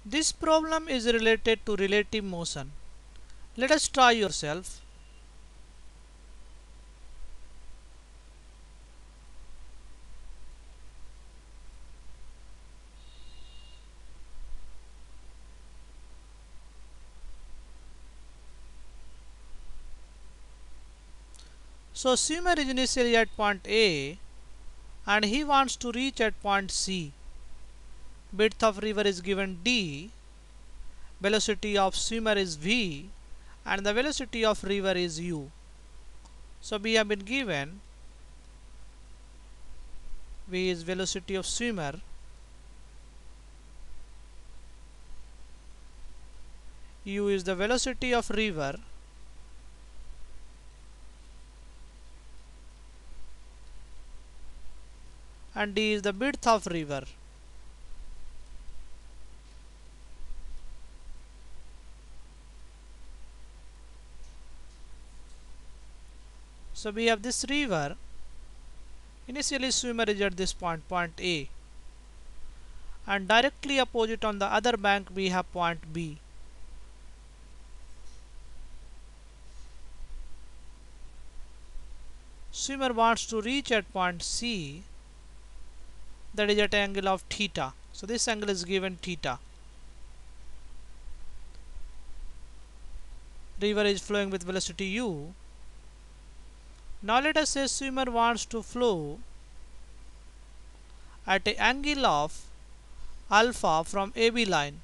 This problem is related to relative motion. Let us try yourself. So swimmer is initially at point A and he wants to reach at point C. Width of river is given d, velocity of swimmer is v, and the velocity of river is u. So we have been given v is velocity of swimmer, u is the velocity of river, and d is the width of river. So we have this river. Initially swimmer is at this point, point A, and directly opposite on the other bank we have point B. Swimmer wants to reach at point C, that is at angle of theta. So this angle is given theta. River is flowing with velocity u. Now let us say swimmer wants to flow at an angle of alpha from AB line.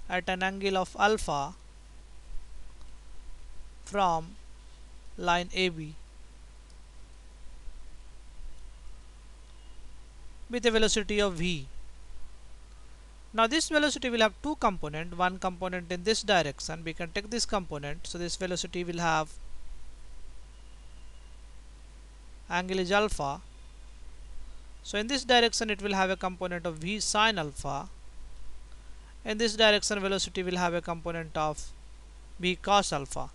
At an angle of alpha from line AB with a velocity of v. Now this velocity will have two components, one component in this direction, we can take this component, so this velocity will have angle is alpha, so in this direction it will have a component of v sine alpha, in this direction velocity will have a component of v cos alpha.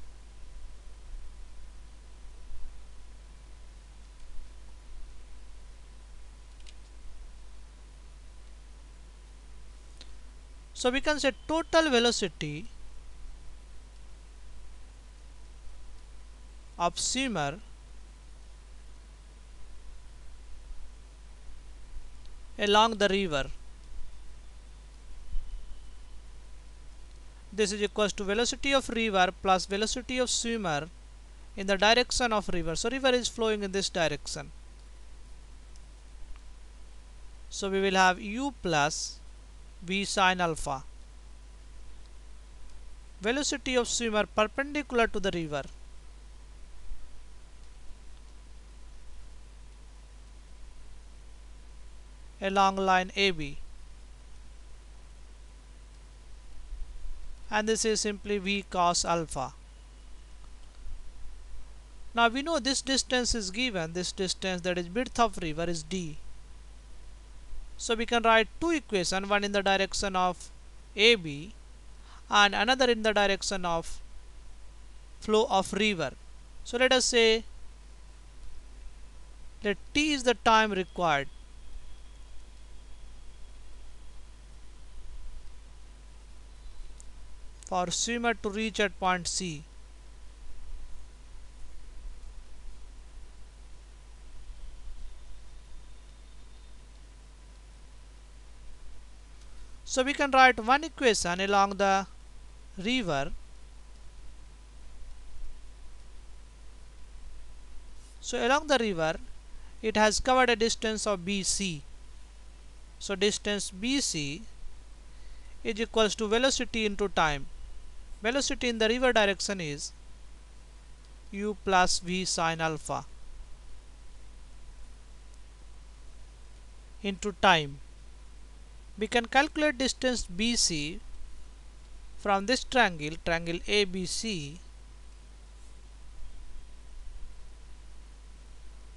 So we can say total velocity of swimmer along the river, this is equals to velocity of river plus velocity of swimmer in the direction of river. So river is flowing in this direction. So we will have u plus v sine alpha. Velocity of swimmer perpendicular to the river. Along line AB. And this is simply v cos alpha. Now we know this distance is given, this distance, that is width of river, is d. So we can write two equations, one in the direction of AB and another in the direction of flow of river. So let us say that t is the time required for swimmer to reach at point C. So we can write one equation along the river. So along the river it has covered a distance of BC. So distance BC is equals to velocity into time. Velocity in the river direction is u plus v sine alpha into time. We can calculate distance BC from this triangle, triangle ABC.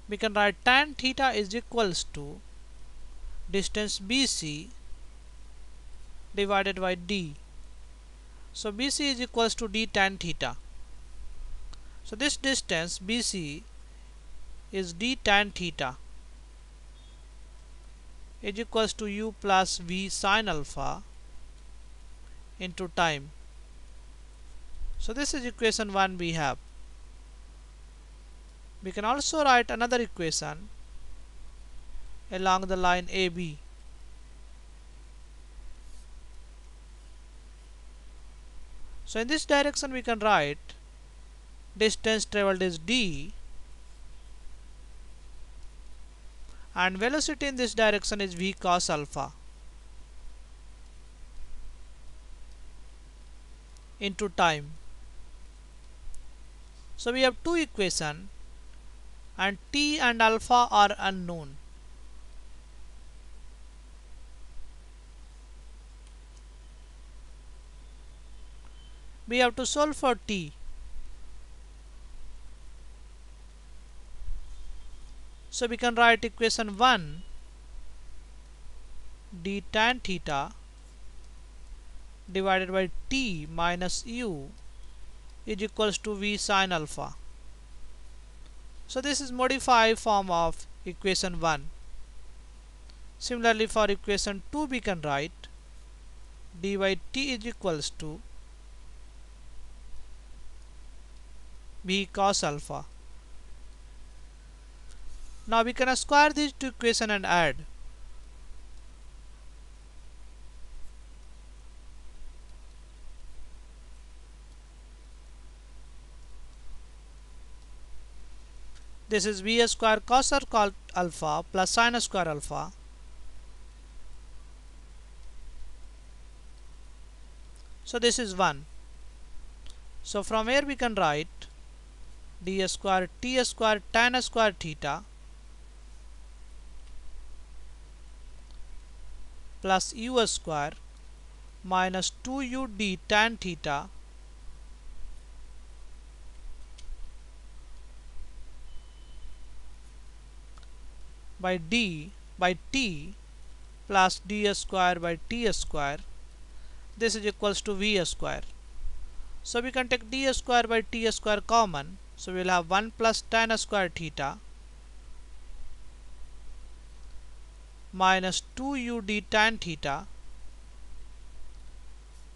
We can write tan theta is equals to distance BC divided by d. So BC is equals to d tan theta. So this distance BC is d tan theta is equals to u plus v sin alpha into time. So this is equation 1 we have. We can also write another equation along the line AB. So in this direction we can write distance traveled is d and velocity in this direction is v cos alpha into time. So we have two equations and t and alpha are unknown. We have to solve for t. So we can write equation 1 d tan theta divided by t minus u is equals to v sin alpha. So this is modified form of equation 1. Similarly for equation 2 we can write d by t is equals to v cos alpha. Now we can square these two equations and add. This is v square cos alpha plus sin square alpha so this is 1. So from here we can write d square t square tan square theta plus u square minus 2u d tan theta by d by t plus d square by t square. This is equals to v square. So we can take d square by t square common. So we will have 1 plus tan square theta minus 2u d tan theta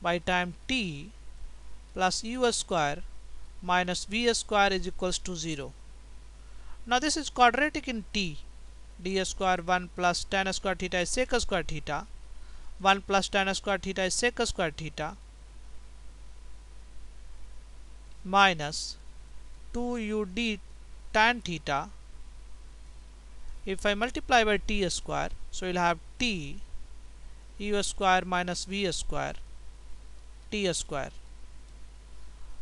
by time t plus u square minus v square is equals to 0. Now this is quadratic in t. d square 1 plus tan square theta is sec square theta. 1 plus tan square theta is sec square theta minus 2u d tan theta. If I multiply by t square, so we'll have t u square minus v square t square.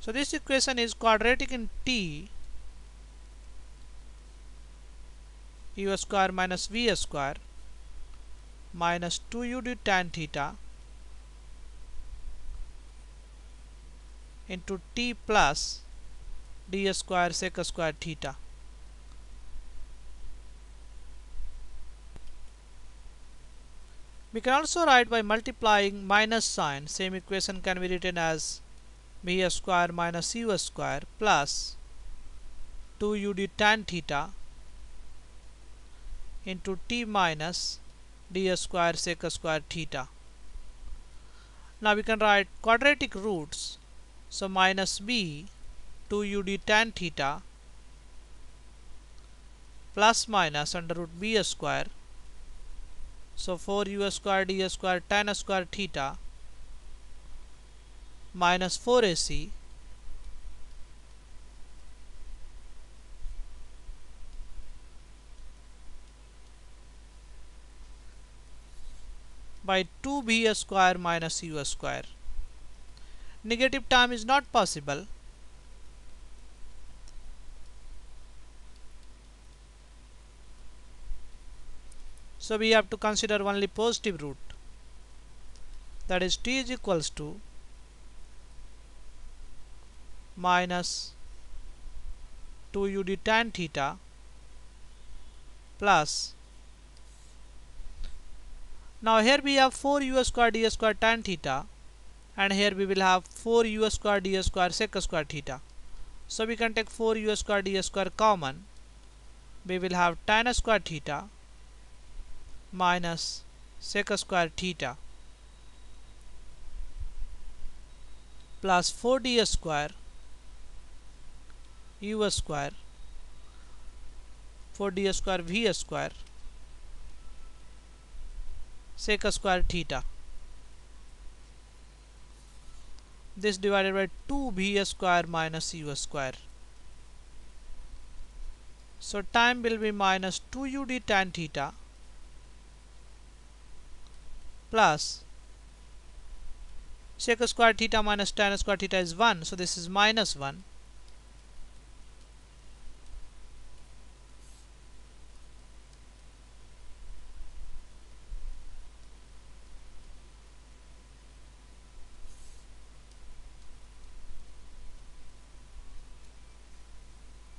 So this equation is quadratic in t u square minus v square minus 2u d tan theta into t plus d square sec square theta. We can also write by multiplying minus sign. Same equation can be written as v square minus u square plus 2u d tan theta into t minus d square sec square theta. Now we can write quadratic roots. So minus b 2u d tan theta plus minus under root b square. So 4u square d square tan square theta minus 4ac by 2b square minus u square. Negative term is not possible. So we have to consider only positive root. That is t is equals to minus 2u d tan theta plus, now here we have 4u square d square tan theta and here we will have 4u square d square sec square theta. So we can take 4u square d square common. We will have tan square theta minus sec square theta plus 4d square u square 4d square v square sec square theta. This divided by 2v square minus u square. So time will be minus 2ud tan theta plus sec square theta minus tan square theta is 1, so this is minus 1.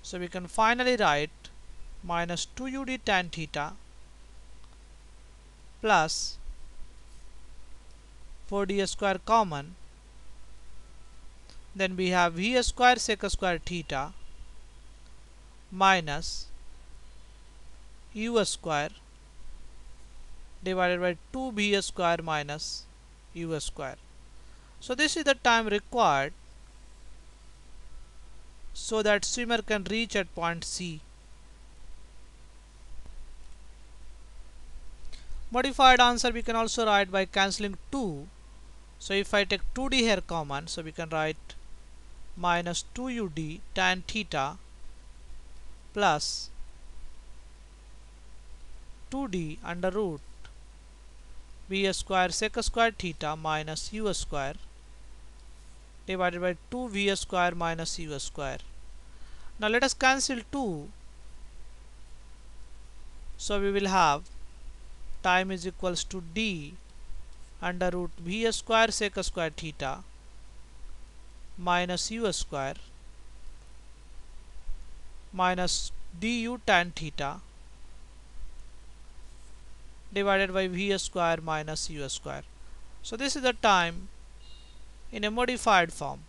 So we can finally write minus 2ud tan theta plus 4d square common, then we have v square sec square theta minus u square divided by 2v square minus u square. So this is the time required so that swimmer can reach at point C. Modified answer we can also write by cancelling 2. So if I take 2d here common, so we can write minus 2ud tan theta plus 2d under root v square sec square theta minus u square divided by 2v square minus u square. Now let us cancel 2. So we will have time is equals to d under root v square sec square theta minus u square minus du tan theta divided by v square minus u square. So this is the time in a modified form.